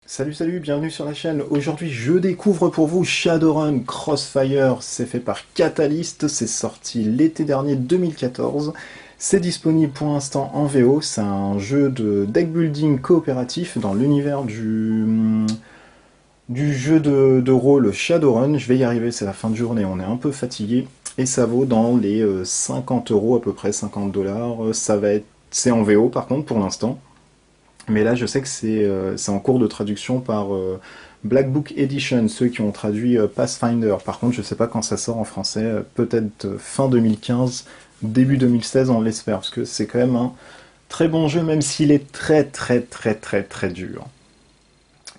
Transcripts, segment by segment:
Salut salut, bienvenue sur la chaîne. Aujourd'hui je découvre pour vous Shadowrun Crossfire, c'est fait par Catalyst, c'est sorti l'été dernier 2014. C'est disponible pour l'instant en VO, c'est un jeu de deck building coopératif dans l'univers du jeu de rôle Shadowrun. Je vais y arriver, c'est la fin de journée, on est un peu fatigué. Et ça vaut dans les 50 € à peu près, 50 $. C'est en VO par contre pour l'instant. Mais là, je sais que c'est en cours de traduction par Black Book Edition, ceux qui ont traduit Pathfinder. Par contre, je sais pas quand ça sort en français, peut-être fin 2015, début 2016, on l'espère, parce que c'est quand même un très bon jeu, même s'il est très très très très très dur.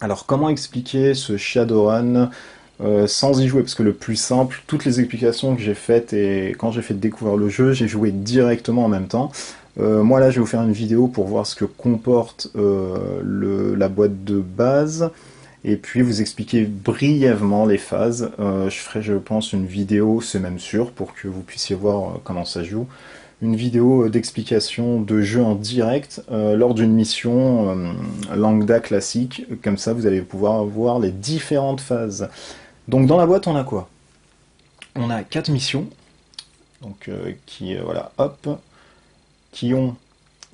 Alors, comment expliquer ce Shadowrun sans y jouer? Parce que le plus simple, toutes les explications que j'ai faites et quand j'ai fait découvrir le jeu, j'ai joué directement en même temps. Moi là je vais vous faire une vidéo pour voir ce que comporte la boîte de base et puis vous expliquer brièvement les phases. Je ferai je pense une vidéo, c'est même sûr, pour que vous puissiez voir comment ça joue. Une vidéo d'explication de jeu en direct lors d'une mission lambda classique, comme ça vous allez pouvoir voir les différentes phases. Donc dans la boîte on a quoi? On a 4 missions, donc voilà, hop, qui ont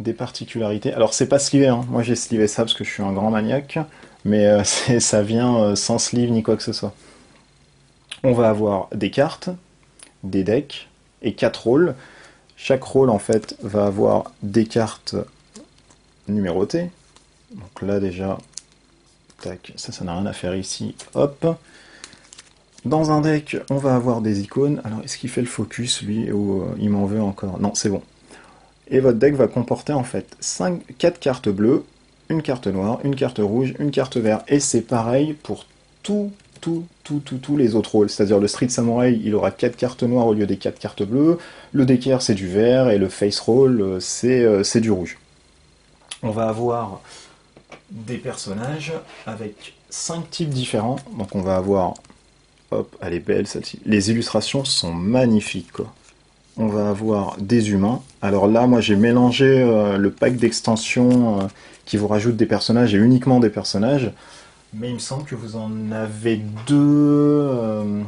des particularités. Alors c'est pas slivé, hein. Moi j'ai slivé ça parce que je suis un grand maniaque, mais ça vient sans sleeve ni quoi que ce soit. On va avoir des cartes, des decks et 4 rôles. Chaque rôle en fait va avoir des cartes numérotées. Donc là déjà, tac, ça n'a rien à faire ici, hop. Dans un deck, on va avoir des icônes. Alors est-ce qu'il fait le focus lui ou il m'en veut encore? Non, c'est bon. Et votre deck va comporter en fait 4 cartes bleues, une carte noire, une carte rouge, une carte verte. Et c'est pareil pour tous les autres rôles. C'est-à-dire le Street Samurai, il aura 4 cartes noires au lieu des 4 cartes bleues. Le Decker, c'est du vert. Et le Face Roll, c'est du rouge. On va avoir des personnages avec 5 types différents. Donc on va avoir... Hop, elle est belle celle-ci. Les illustrations sont magnifiques, quoi. On va avoir des humains. Alors là, moi j'ai mélangé le pack d'extension qui vous rajoute des personnages et uniquement des personnages. Mais il me semble que vous en avez deux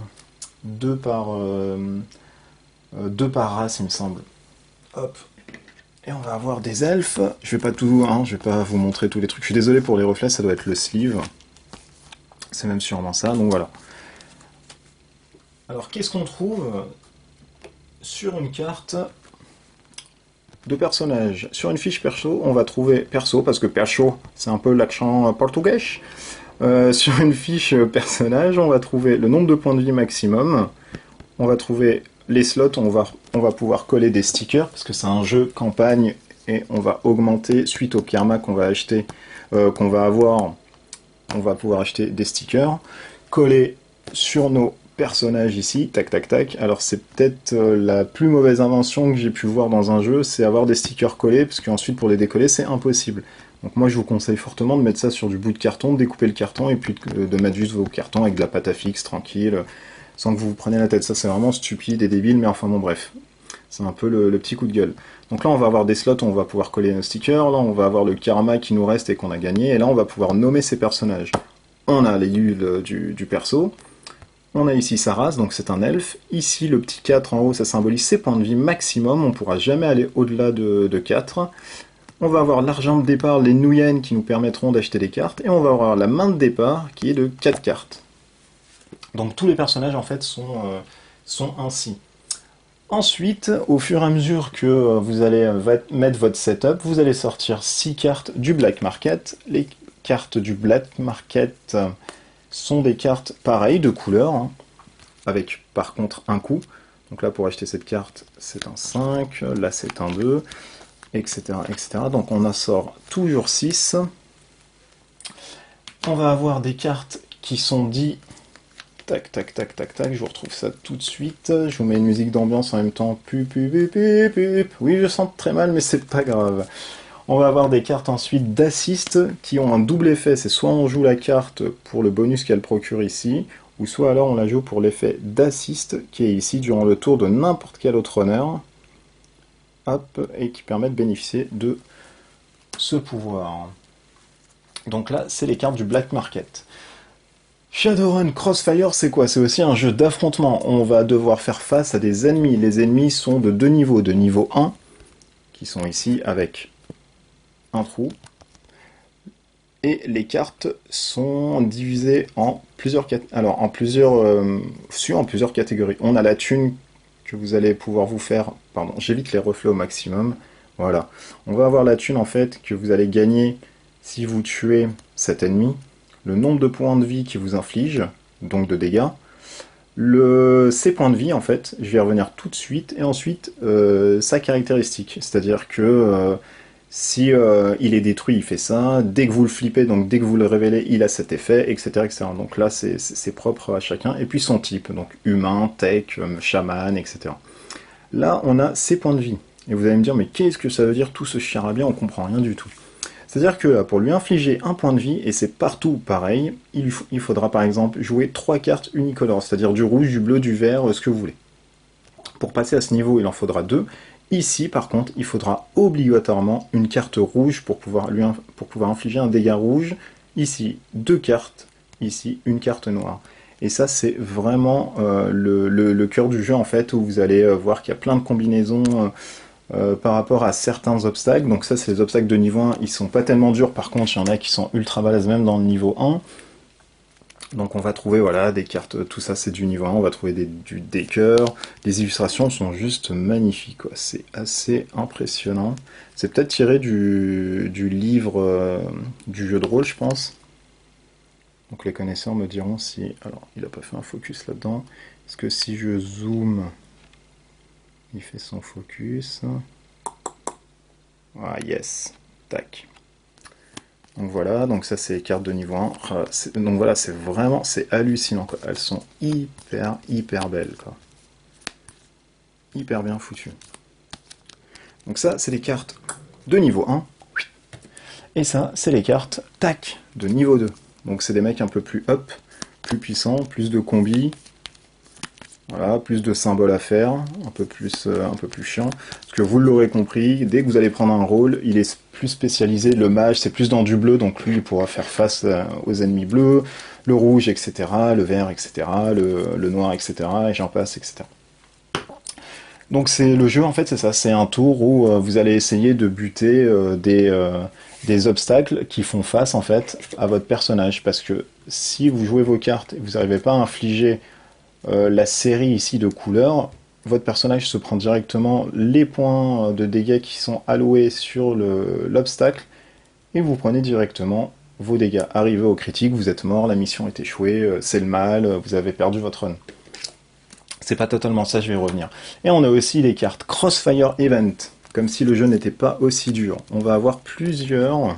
par race, il me semble. Hop. Et on va avoir des elfes. Je vais pas tout, hein, je vais pas vous montrer tous les trucs. Je suis désolé pour les reflets, ça doit être le sleeve. C'est même sûrement ça, donc voilà. Alors qu'est-ce qu'on trouve sur une carte de personnages? Sur une fiche perso, on va trouver perso, parce que perso, c'est un peu l'accent portugais. Sur une fiche personnage, on va trouver le nombre de points de vie maximum. On va trouver les slots, on va pouvoir coller des stickers, parce que c'est un jeu campagne, et on va augmenter, suite au karma qu'on va acheter, qu'on va avoir, on va pouvoir acheter des stickers, coller sur nos personnages ici, tac tac tac. Alors c'est peut-être la plus mauvaise invention que j'ai pu voir dans un jeu, c'est avoir des stickers collés, parce qu'ensuite pour les décoller c'est impossible. Donc moi je vous conseille fortement de mettre ça sur du bout de carton, de découper le carton et puis de mettre juste vos cartons avec de la pâte à fixe, tranquille, sans que vous vous preniez la tête. Ça c'est vraiment stupide et débile, mais enfin bon bref. C'est un peu le petit coup de gueule. Donc là on va avoir des slots, on va pouvoir coller nos stickers, là on va avoir le karma qui nous reste et qu'on a gagné, et là on va pouvoir nommer ces personnages. On a les hulles du perso. On a ici sa race, donc c'est un elfe. Ici, le petit 4 en haut, ça symbolise ses points de vie maximum. On ne pourra jamais aller au-delà de 4. On va avoir l'argent de départ, les Nuyen qui nous permettront d'acheter des cartes. Et on va avoir la main de départ qui est de 4 cartes. Donc tous les personnages, en fait, sont ainsi. Ensuite, au fur et à mesure que vous allez mettre votre setup, vous allez sortir 6 cartes du Black Market. Les cartes du Black Market sont des cartes pareilles de couleur, hein, avec par contre un coup. Donc là pour acheter cette carte c'est un 5, là c'est un 2, etc. etc. Donc on en sort toujours 6. On va avoir des cartes qui sont dites... Tac, tac, tac, tac, tac, je vous retrouve ça tout de suite. Je vous mets une musique d'ambiance en même temps. Pup, pup, pup, pup, pup. Oui, je sens très mal, mais c'est pas grave. On va avoir des cartes ensuite d'assist qui ont un double effet. C'est soit on joue la carte pour le bonus qu'elle procure ici, ou soit alors on la joue pour l'effet d'assist qui est ici durant le tour de n'importe quel autre runner. hop, et qui permet de bénéficier de ce pouvoir. Donc là, c'est les cartes du Black Market. Shadowrun Crossfire, c'est quoi? C'est aussi un jeu d'affrontement. On va devoir faire face à des ennemis. Les ennemis sont de deux niveaux. De niveau 1, qui sont ici avec un trou. Et les cartes sont divisées en plusieurs, en plusieurs catégories. On a la thune que vous allez pouvoir vous faire. Pardon, j'évite les reflets au maximum. Voilà. On va avoir la thune en fait que vous allez gagner si vous tuez cet ennemi. Le nombre de points de vie qu'il vous inflige, donc de dégâts. Ses points de vie en fait, je vais y revenir tout de suite. Et ensuite, sa caractéristique. C'est-à-dire que si il est détruit, il fait ça. Dès que vous le flippez, donc dès que vous le révélez, il a cet effet, etc. etc. Donc là, c'est propre à chacun. Et puis son type, donc humain, tech, chaman, etc. Là, on a ses points de vie. Et vous allez me dire, mais qu'est-ce que ça veut dire tout ce charabia? On comprend rien du tout. C'est-à-dire que là, pour lui infliger un point de vie, et c'est partout pareil, il faudra par exemple jouer 3 cartes unicolores, c'est-à-dire du rouge, du bleu, du vert, ce que vous voulez. Pour passer à ce niveau, il en faudra 2. Ici, par contre, il faudra obligatoirement une carte rouge pour pouvoir infliger un dégât rouge. Ici, 2 cartes. Ici, une carte noire. Et ça, c'est vraiment le cœur du jeu, en fait, où vous allez voir qu'il y a plein de combinaisons par rapport à certains obstacles. Donc ça, c'est les obstacles de niveau 1. Ils sont pas tellement durs, par contre, il y en a qui sont ultra balèzes, même dans le niveau 1. Donc on va trouver voilà, des cartes, tout ça c'est du niveau 1, on va trouver des cœurs, les illustrations sont juste magnifiques, c'est assez impressionnant. C'est peut-être tiré du livre du jeu de rôle, je pense. Donc les connaisseurs me diront si... Alors, il n'a pas fait un focus là-dedans. Est-ce que si je zoome, il fait son focus? Ah yes, tac. Donc voilà, donc ça c'est les cartes de niveau 1. Donc voilà, c'est vraiment, c'est hallucinant quoi. Elles sont hyper belles quoi. Hyper bien foutues. Donc ça c'est les cartes de niveau 1. Et ça c'est les cartes tac de niveau 2. Donc c'est des mecs un peu plus up, plus puissants, plus de combis. Voilà, plus de symboles à faire, un peu plus chiant. Parce que vous l'aurez compris, dès que vous allez prendre un rôle, il est plus spécialisé. Le mage, c'est plus dans du bleu, donc lui, il pourra faire face aux ennemis bleus, le rouge, etc., le vert, etc., le noir, etc., et j'en passe, etc. Donc c'est le jeu, en fait, c'est ça. C'est un tour où vous allez essayer de buter des obstacles qui font face, en fait, à votre personnage. Parce que si vous jouez vos cartes et vous n'arrivez pas à infliger la série ici de couleurs, votre personnage se prend directement les points de dégâts qui sont alloués sur l'obstacle et vous prenez directement vos dégâts. Arrivé au critique, vous êtes mort, la mission est échouée, c'est le mal, vous avez perdu votre run. C'est pas totalement ça, je vais y revenir. Et on a aussi les cartes Crossfire Event, comme si le jeu n'était pas aussi dur. On va avoir plusieurs...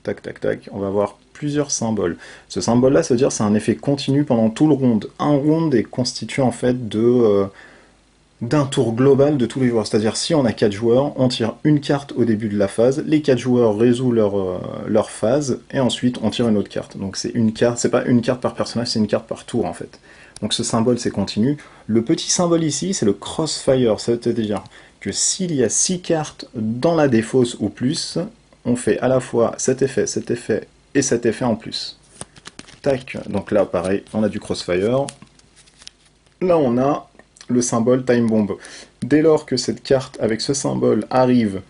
Tac, tac, tac. On va avoir plusieurs symboles. Ce symbole-là, ça veut dire c'est un effet continu pendant tout le round. Un round est constitué en fait d'un tour global de tous les joueurs. C'est-à-dire si on a 4 joueurs, on tire une carte au début de la phase, les 4 joueurs résolvent leur phase, et ensuite on tire une autre carte. Donc c'est une carte, c'est pas une carte par personnage, c'est une carte par tour en fait. Donc ce symbole c'est continu. Le petit symbole ici, c'est le crossfire. Ça veut dire que s'il y a 6 cartes dans la défausse ou plus, on fait à la fois cet effet et cet effet en plus. Tac, donc là pareil, on a du crossfire. Là on a le symbole time bomb. Dès lors que cette carte avec ce symbole arrive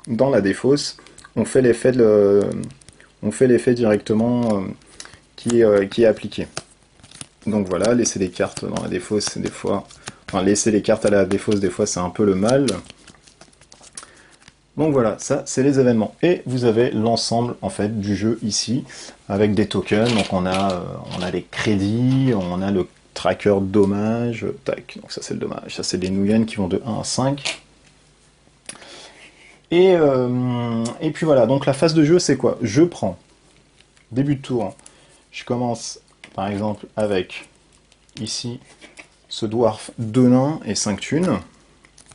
dans la défausse, on fait l'effet directement qui est appliqué. Donc voilà, laisser les cartes dans la défausse, c'est des fois... Enfin, laisser les cartes à la défausse, des fois, c'est un peu le mal. Donc voilà, ça, c'est les événements. Et vous avez l'ensemble, en fait, du jeu ici, avec des tokens. Donc on a les crédits, on a le tracker dommage. Tac, donc ça, c'est le dommage. Ça, c'est des Nuyen qui vont de 1 à 5. Et puis voilà, donc la phase de jeu, c'est quoi? Je prends, début de tour, je commence, par exemple, avec... Ici, ce dwarf 2 nains et 5 thunes.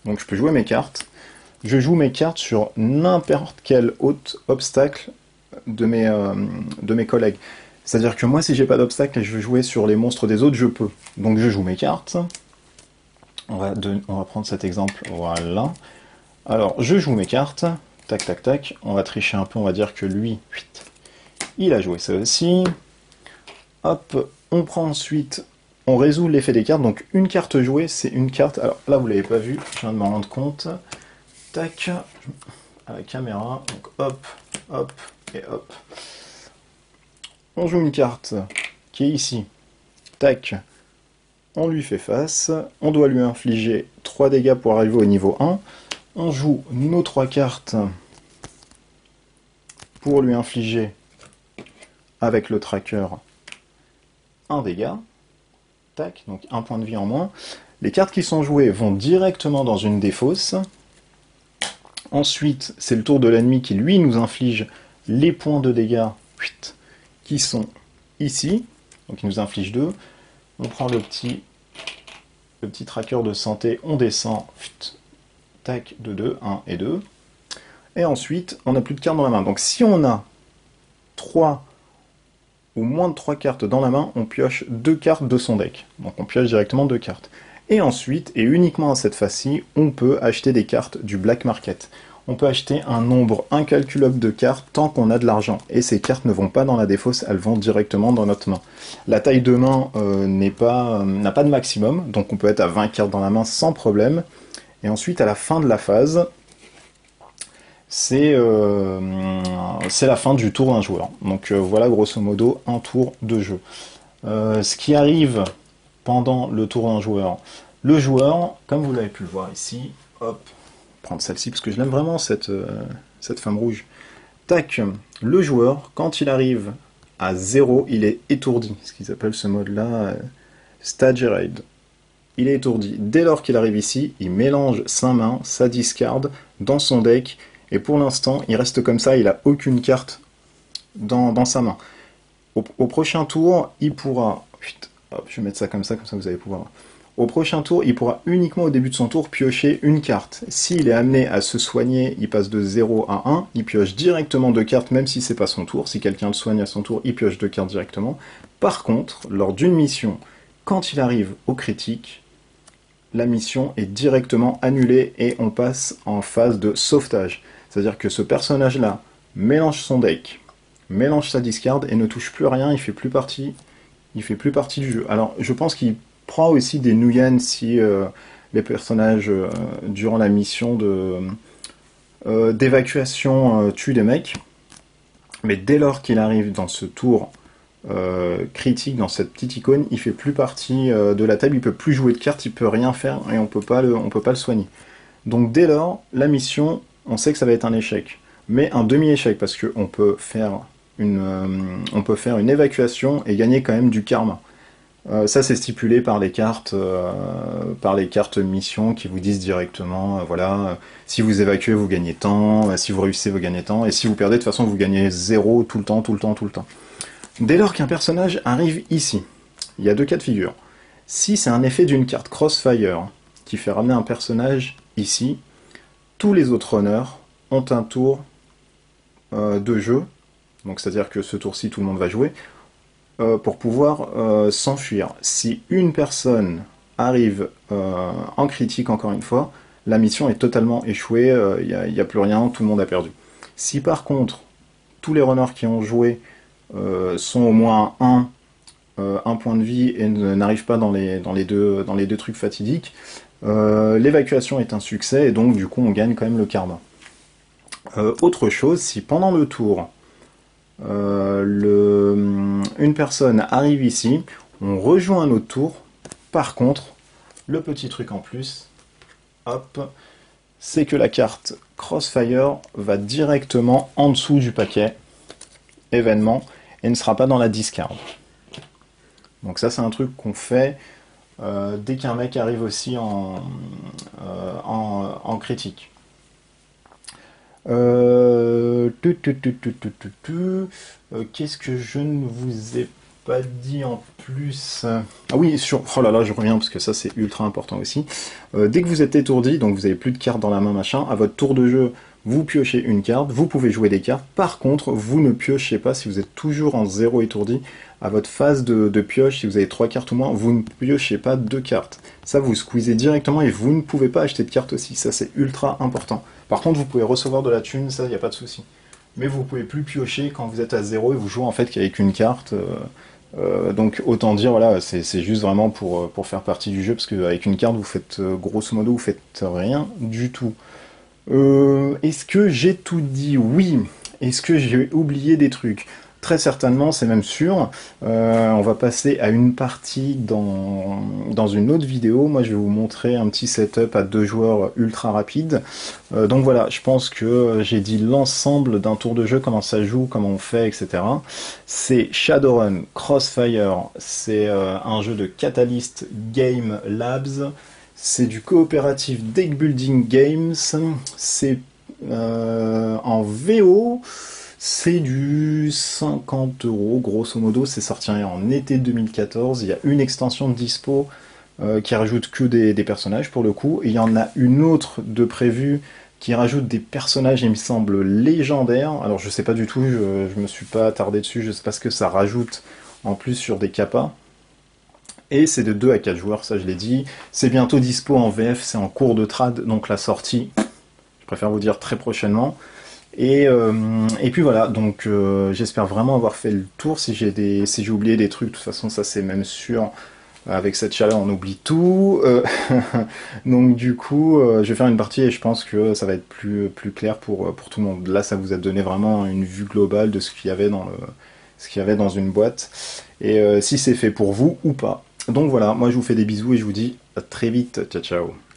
Donc je peux jouer mes cartes. Je joue mes cartes sur n'importe quel autre obstacle de mes collègues. C'est-à-dire que moi, si j'ai pas d'obstacle et je veux jouer sur les monstres des autres, je peux. Donc je joue mes cartes. On va prendre cet exemple, voilà. Alors, je joue mes cartes, tac, tac, tac. On va tricher un peu, on va dire que lui, il a joué ça aussi. Hop, on prend ensuite, on résout l'effet des cartes. Donc, une carte jouée, c'est une carte. Alors là, vous l'avez pas vu, je viens de m'en rendre compte. Tac, à la caméra. Donc, hop, hop et hop. On joue une carte qui est ici. Tac, on lui fait face. On doit lui infliger 3 dégâts pour arriver au niveau 1. On joue nos 3 cartes pour lui infliger, avec le tracker, 1 dégât. Tac, donc 1 point de vie en moins. Les cartes qui sont jouées vont directement dans une des fosses. Ensuite, c'est le tour de l'ennemi qui, lui, nous inflige les points de dégâts qui sont ici. Donc il nous inflige 2. On prend le petit tracker de santé, on descend, tac, de 2, 1 et 2. Et ensuite, on n'a plus de cartes dans la main. Donc si on a 3 ou moins de 3 cartes dans la main, on pioche 2 cartes de son deck. Donc on pioche directement 2 cartes. Et ensuite, et uniquement à cette phase-ci, on peut acheter des cartes du black market. On peut acheter un nombre incalculable de cartes tant qu'on a de l'argent. Et ces cartes ne vont pas dans la défausse, elles vont directement dans notre main. La taille de main n'a pas de maximum, donc on peut être à 20 cartes dans la main sans problème. Et ensuite, à la fin de la phase, c'est la fin du tour d'un joueur. Donc voilà grosso modo un tour de jeu. Ce qui arrive pendant le tour d'un joueur, le joueur, comme vous l'avez pu le voir ici, hop, prendre celle-ci parce que je l'aime vraiment cette femme rouge. Tac, le joueur, quand il arrive à 0, il est étourdi, ce qu'ils appellent ce mode-là staggered. Il est étourdi. Dès lors qu'il arrive ici, il mélange sa main, sa discard dans son deck. Et pour l'instant, il reste comme ça, il n'a aucune carte dans sa main. Au prochain tour, il pourra... Hop, je vais mettre ça comme ça vous allez pouvoir... Au prochain tour, il pourra uniquement au début de son tour piocher une carte. S'il est amené à se soigner, il passe de 0 à 1, il pioche directement 2 cartes, même si c'est pas son tour. Si quelqu'un le soigne à son tour, il pioche 2 cartes directement. Par contre, lors d'une mission, quand il arrive au critique, la mission est directement annulée et on passe en phase de sauvetage. C'est-à-dire que ce personnage-là mélange son deck, mélange sa discard et ne touche plus à rien, il fait plus partie du jeu. Alors, je pense qu'il prend aussi des Nuyen si les personnages, durant la mission d'évacuation, tuent des mecs. Mais dès lors qu'il arrive dans ce tour critique, dans cette petite icône, il fait plus partie de la table, il peut plus jouer de cartes, il peut rien faire et on peut pas le soigner. Donc dès lors, la mission, on sait que ça va être un échec. Mais un demi-échec, parce qu'on peut faire une évacuation et gagner quand même du karma. Ça c'est stipulé par les cartes missions qui vous disent directement, voilà, si vous évacuez vous gagnez tant, si vous réussissez vous gagnez tant, et si vous perdez de toute façon vous gagnez 0 tout le temps, tout le temps, tout le temps. Dès lors qu'un personnage arrive ici, il y a 2 cas de figure. Si c'est un effet d'une carte Crossfire qui fait ramener un personnage ici, tous les autres runners ont un tour de jeu, donc c'est-à-dire que ce tour-ci tout le monde va jouer, pour pouvoir s'enfuir. Si une personne arrive en critique encore une fois, la mission est totalement échouée, il n'y a plus rien, tout le monde a perdu. Si par contre, tous les runners qui ont joué sont au moins un point de vie et n'arrivent pas dans les deux trucs fatidiques, l'évacuation est un succès et donc du coup on gagne quand même le karma. Autre chose, si pendant le tour une personne arrive ici, on rejoue un autre tour, par contre le petit truc en plus, hop, c'est que la carte Crossfire va directement en dessous du paquet événement et ne sera pas dans la discard. Donc ça c'est un truc qu'on fait dès qu'un mec arrive aussi en critique. Qu'est-ce que je ne vous ai pas dit en plus? Ah oui, oh là là, je reviens parce que ça c'est ultra important aussi. Dès que vous êtes étourdi, donc vous avez plus de cartes dans la main, machin, à votre tour de jeu, vous piochez une carte, vous pouvez jouer des cartes. Par contre, vous ne piochez pas si vous êtes toujours en 0 étourdi. À votre phase de pioche, si vous avez 3 cartes ou moins, vous ne piochez pas 2 cartes. Ça, vous squeezez directement et vous ne pouvez pas acheter de cartes aussi. Ça, c'est ultra important. Par contre, vous pouvez recevoir de la thune, ça, il n'y a pas de souci. Mais vous pouvez plus piocher quand vous êtes à 0 et vous jouez en fait qu'avec une carte. Donc autant dire, voilà, c'est juste vraiment pour faire partie du jeu, parce qu'avec une carte, vous faites, grosso modo, vous faites rien du tout. Est-ce que j'ai tout dit? Oui. Est-ce que j'ai oublié des trucs? Très certainement, c'est même sûr. On va passer à une partie dans une autre vidéo. Moi, je vais vous montrer un petit setup à 2 joueurs ultra rapide. Donc voilà, je pense que j'ai dit l'ensemble d'un tour de jeu, comment ça joue, comment on fait, etc. C'est Shadowrun Crossfire, c'est un jeu de Catalyst Game Labs. C'est du coopératif Deck Building Games. C'est en VO. C'est du 50 euros, grosso modo. C'est sorti en été 2014. Il y a une extension de dispo qui rajoute que des personnages pour le coup. Et il y en a une autre de prévue qui rajoute des personnages, il me semble, légendaires. Alors je sais pas du tout, je me suis pas attardé dessus, je sais pas ce que ça rajoute en plus sur des kappas. Et c'est de 2 à 4 joueurs, ça je l'ai dit. C'est bientôt dispo en VF, c'est en cours de trad, donc la sortie, je préfère vous dire très prochainement. Et puis voilà, donc j'espère vraiment avoir fait le tour. Si j'ai oublié des trucs, de toute façon ça c'est même sûr. Avec cette chaleur on oublie tout. Donc du coup je vais faire une partie et je pense que ça va être plus clair pour tout le monde. Là ça vous a donné vraiment une vue globale de ce qu'il y avait ce qu'il y avait dans une boîte. Et si c'est fait pour vous ou pas. Donc voilà, moi je vous fais des bisous et je vous dis à très vite. Ciao ciao.